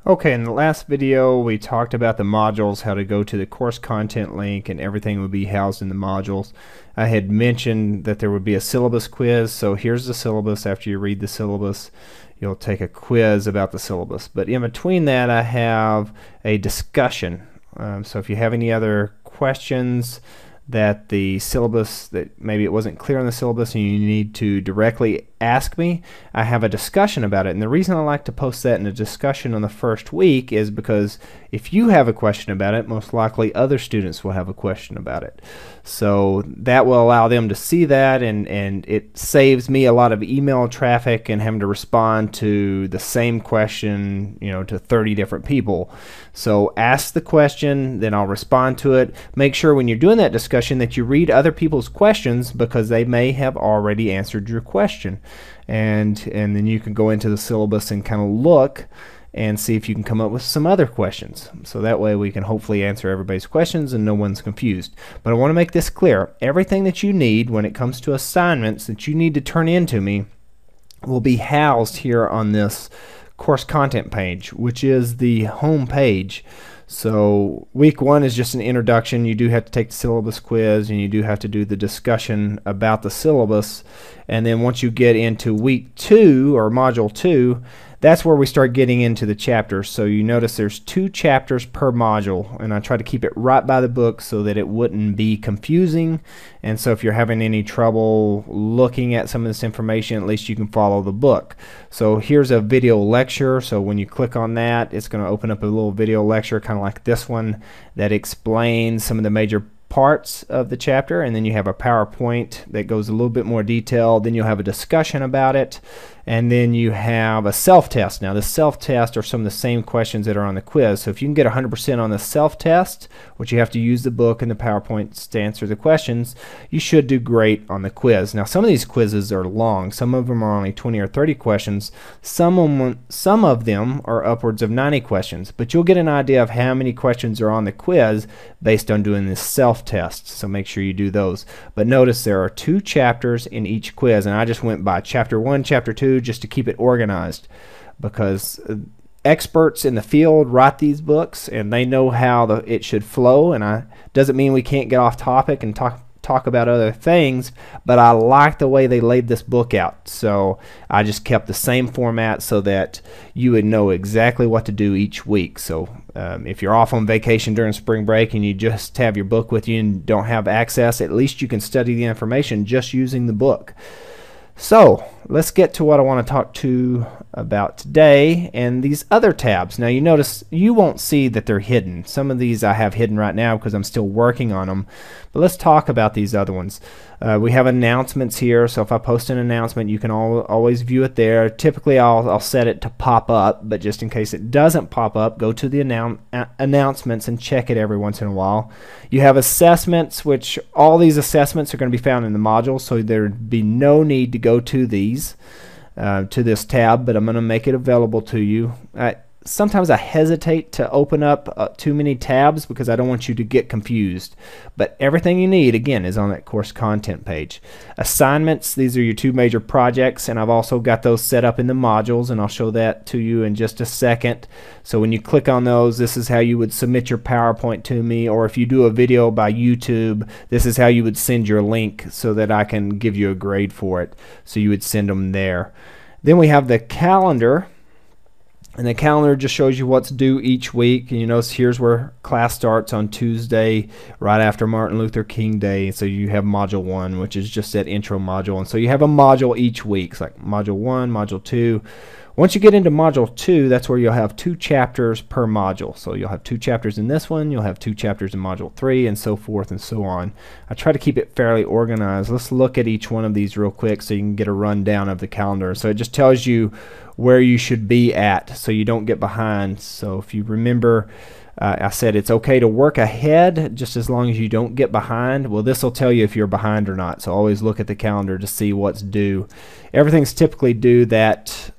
Okay, in the last video we talked about the modules, how to go to the course content link, and everything would be housed in the modules. I had mentioned that there would be a syllabus quiz, so here's the syllabus. After you read the syllabus, you'll take a quiz about the syllabus. But in between that, I have a discussion. So if you have any other questions that the syllabus, that maybe it wasn't clear on the syllabus and you need to directly ask me, I have a discussion about it. And the reason I like to post that in a discussion on the first week is because if you have a question about it, most likely other students will have a question about it. So that will allow them to see that, and it saves me a lot of email traffic and having to respond to the same question, to 30 different people. So ask the question, then I'll respond to it. Make sure when you're doing that discussion that you read other people's questions, because they may have already answered your question. And then you can go into the syllabus and kind of look and see if you can come up with some other questions. So that way we can hopefully answer everybody's questions and no one's confused. But I want to make this clear. Everything that you need when it comes to assignments that you need to turn in to me will be housed here on this course content page, which is the home page. So week one is just an introduction. You do have to take the syllabus quiz, and you do have to do the discussion about the syllabus. And then once you get into week two, or module 2, that's where we start getting into the chapters. So you notice there's 2 chapters per module, and I try to keep it right by the book so that it wouldn't be confusing. And so if you're having any trouble looking at some of this information, at least you can follow the book. So here's a video lecture. So when you click on that, it's going to open up a little video lecture, kind of like this one, that explains some of the major parts of the chapter. And then you have a PowerPoint that goes a little bit more detailed. Then you'll have a discussion about it, and then you have a self-test. Now the self-test are some of the same questions that are on the quiz. So if you can get 100% on the self-test, which you have to use the book and the PowerPoints to answer the questions, you should do great on the quiz. Now some of these quizzes are long. Some of them are only 20 or 30 questions. Some of them are upwards of 90 questions. But you'll get an idea of how many questions are on the quiz based on doing this self-test. So make sure you do those. But notice there are 2 chapters in each quiz, and I just went by chapter 1, chapter 2, just to keep it organized, because experts in the field write these books and they know how it should flow. And doesn't mean we can't get off topic and talk about other things, but I like the way they laid this book out. So I just kept the same format so that you would know exactly what to do each week. So if you're off on vacation during spring break and you just have your book with you and don't have access, at least you can study the information just using the book. So let's get to what I want to talk to about today, and these other tabs. Now you notice you won't see that they're hidden. Some of these I have hidden right now because I'm still working on them, but let's talk about these other ones. We have announcements here, so if I post an announcement, you can always view it there. Typically I'll set it to pop up, but just in case it doesn't pop up, go to the announcements and check it every once in a while. You have assessments, which all these assessments are going to be found in the module, so there'd be no need to go to these to this tab, but I'm going to make it available to you. Sometimes I hesitate to open up too many tabs because I don't want you to get confused. But everything you need, again, is on that course content page. Assignments, these are your 2 major projects, and I've also got those set up in the modules, and I'll show that to you in just a second. So when you click on those, this is how you would submit your PowerPoint to me, or if you do a video by YouTube, this is how you would send your link so that I can give you a grade for it. So you would send them there. Then we have the calendar. And the calendar just shows you what's due each week. And you notice here's where class starts on Tuesday, right after Martin Luther King Day. So you have module 1, which is just that intro module. And so you have a module each week. It's like module 1, module 2. Once you get into module 2, that's where you'll have 2 chapters per module. So you'll have 2 chapters in this one, you'll have 2 chapters in module 3, and so forth and so on. I try to keep it fairly organized. Let's look at each one of these real quick so you can get a rundown of the calendar. So it just tells you where you should be at so you don't get behind. So if you remember, I said it's okay to work ahead just as long as you don't get behind. Well, this will tell you if you're behind or not. So always look at the calendar to see what's due. Everything's typically due that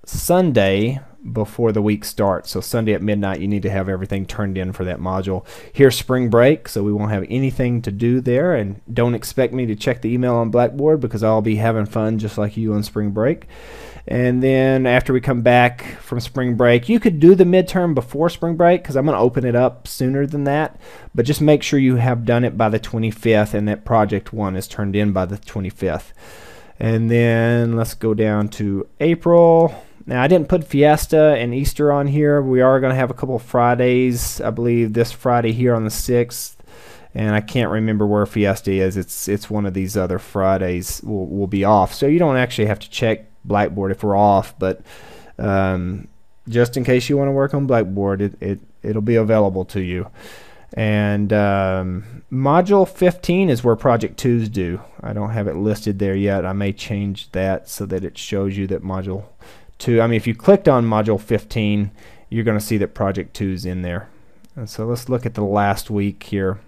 Sunday before the week starts. So Sunday at midnight, you need to have everything turned in for that module. Here's spring break, so we won't have anything to do there, and don't expect me to check the email on Blackboard because I'll be having fun just like you on spring break. And then after we come back from spring break, you could do the midterm before spring break because I'm going to open it up sooner than that, but just make sure you have done it by the 25th and that project 1 is turned in by the 25th. And then let's go down to April. Now, I didn't put Fiesta and Easter on here. We are going to have a couple of Fridays, I believe this Friday here on the 6th, and I can't remember where Fiesta is. It's one of these other Fridays will be off, so you don't actually have to check Blackboard if we're off, but just in case you want to work on Blackboard, it'll be available to you. And module 15 is where project 2's due. I don't have it listed there yet. I may change that so that it shows you that module 2, I mean, if you clicked on module 15, you're going to see that project 2's in there. And so let's look at the last week here.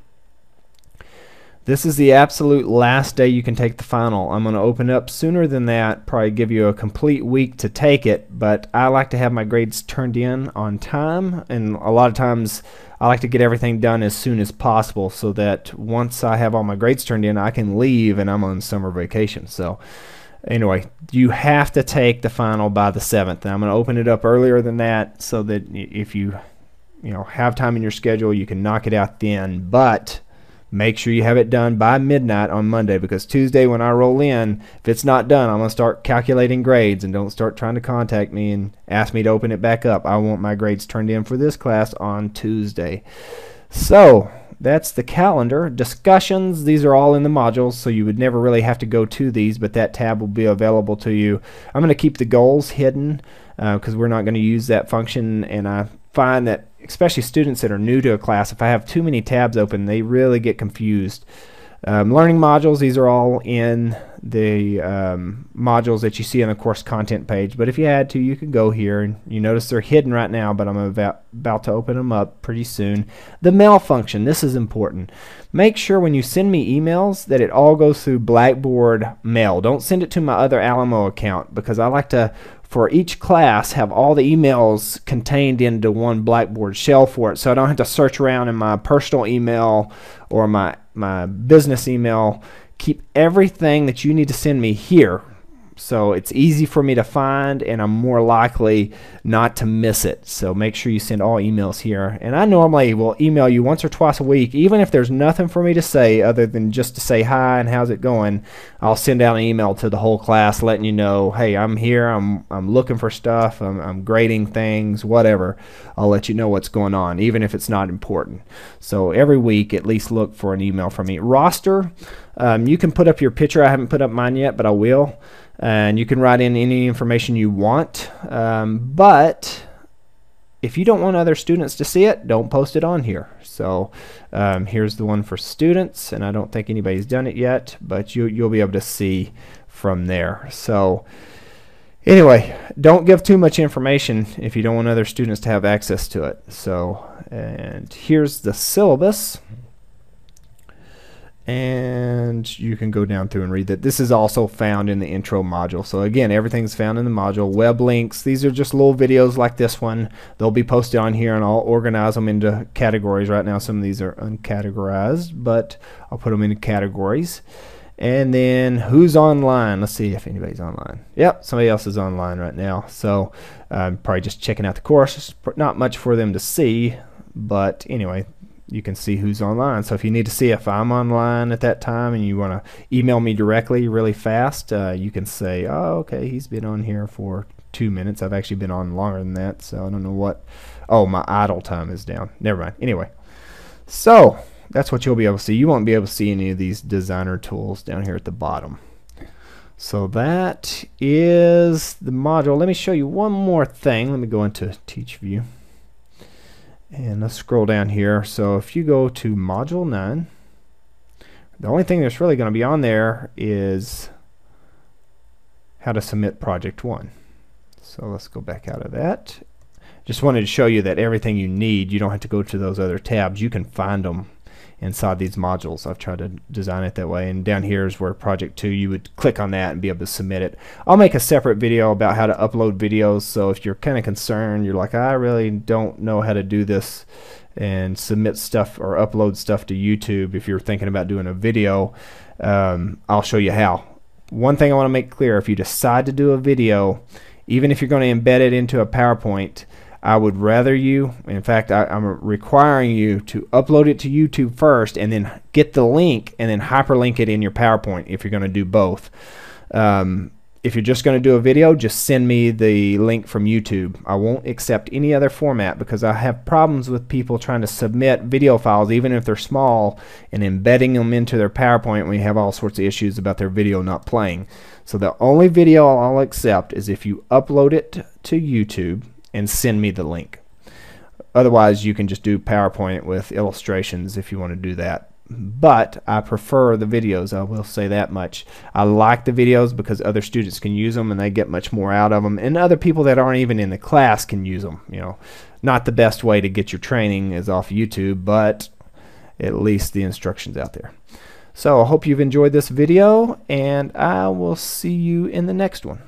This is the absolute last day you can take the final. I'm going to open up sooner than that, probably give you a complete week to take it, but I like to have my grades turned in on time, and a lot of times I like to get everything done as soon as possible so that once I have all my grades turned in, I can leave and I'm on summer vacation. So anyway, you have to take the final by the 7th. And I'm going to open it up earlier than that so that if you have time in your schedule, you can knock it out then, but make sure you have it done by midnight on Monday, because Tuesday when I roll in, if it's not done, I'm going to start calculating grades, and don't start trying to contact me and ask me to open it back up. I want my grades turned in for this class on Tuesday. So that's the calendar. Discussions, these are all in the modules, so you would never really have to go to these, but that tab will be available to you. I'm going to keep the goals hidden because we're not going to use that function, and I find that especially students that are new to a class, if I have too many tabs open, they really get confused. Learning modules, these are all in the modules that you see on the course content page, but if you had to, you could go here, and you notice they're hidden right now, but I'm about to open them up pretty soon. The mail function, this is important. Make sure when you send me emails that it all goes through Blackboard Mail. Don't send it to my other Alamo account, because I like to, for each class, have all the emails contained into one Blackboard shell for it, so I don't have to search around in my personal email or my business email. Keep everything that you need to send me here, so it's easy for me to find and I'm more likely not to miss it. So make sure you send all emails here, and I normally will email you once or twice a week, even if there's nothing for me to say other than just to say hi and how's it going. I'll send out an email to the whole class letting you know, hey, I'm here, I'm looking for stuff, I'm grading things, whatever. I'll let you know what's going on, even if it's not important. So every week at least look for an email from me. Roster, you can put up your picture. I haven't put up mine yet, but I will. And you can write in any information you want, but if you don't want other students to see it, don't post it on here. So here's the one for students, and I don't think anybody's done it yet, but you'll be able to see from there. So anyway, don't give too much information if you don't want other students to have access to it. So, and here's the syllabus. And you can go down through and read that. This is also found in the intro module. So again, everything's found in the module. Web links, these are just little videos like this one. They'll be posted on here, and I'll organize them into categories. Right now some of these are uncategorized, but I'll put them into categories. And then who's online? Let's see if anybody's online. Yep, somebody else is online right now. So probably just checking out the course. Not much for them to see, but anyway, you can see who's online. So if you need to see if I'm online at that time and you want to email me directly really fast, you can say, oh, okay, he's been on here for 2 minutes. I've actually been on longer than that, so I don't know what. Oh, my idle time is down. Never mind. Anyway, so that's what you'll be able to see. You won't be able to see any of these designer tools down here at the bottom. So that is the module. Let me show you one more thing. Let me go into Teach View. And let's scroll down here. So if you go to Module 9, the only thing that's really going to be on there is how to submit Project 1. So let's go back out of that. Just wanted to show you that everything you need, you don't have to go to those other tabs. You can find them inside these modules. I've tried to design it that way, and down here is where project 2, you would click on that and be able to submit it. I'll make a separate video about how to upload videos, so if you're kind of concerned, you're like, I really don't know how to do this and submit stuff or upload stuff to YouTube, if you're thinking about doing a video, I'll show you how. One thing I want to make clear, if you decide to do a video, even if you're going to embed it into a PowerPoint, I would rather you, in fact I'm requiring you to upload it to YouTube first and then get the link and then hyperlink it in your PowerPoint if you're going to do both. If you're just going to do a video, just send me the link from YouTube. I won't accept any other format because I have problems with people trying to submit video files, even if they're small, and embedding them into their PowerPoint when you have all sorts of issues about their video not playing. So the only video I'll accept is if you upload it to YouTube and send me the link. Otherwise, you can just do PowerPoint with illustrations if you want to do that. But I prefer the videos, I will say that much. I like the videos because other students can use them and they get much more out of them, and other people that aren't even in the class can use them. You know, not the best way to get your training is off YouTube, but at least the instructions out there. So I hope you've enjoyed this video, and I will see you in the next one.